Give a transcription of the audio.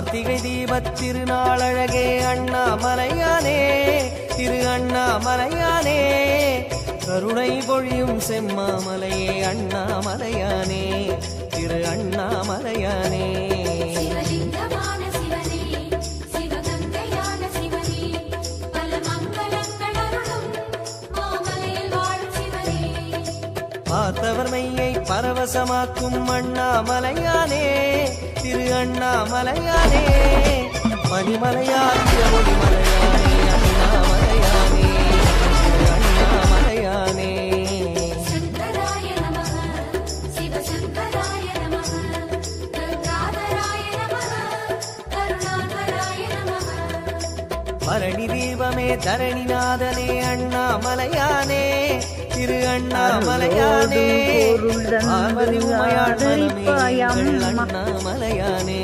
கார்த்திகை தீபத் திருநாளழகே அண்ணாமலையானே திரு அண்ணாமலையானே கருணை பொழியும் செம்மாமலையே அண்ணாமலையானே திரு அண்ணாமலையானே பார்த்தவர் மையை பரவசமாக்கும் அண்ணாமலையானே திரு அண்ணாமலையானே மணிமலையாகிய ஒளிமலையானே அண்ணாமலையானே திரு அண்ணாமலையானே பரணி தீபமே தரணிநாதனே அண்ணாமலையானே திரு அண்ணாமலையானே பார்வதி உமையாள் அண்ணாமலையானே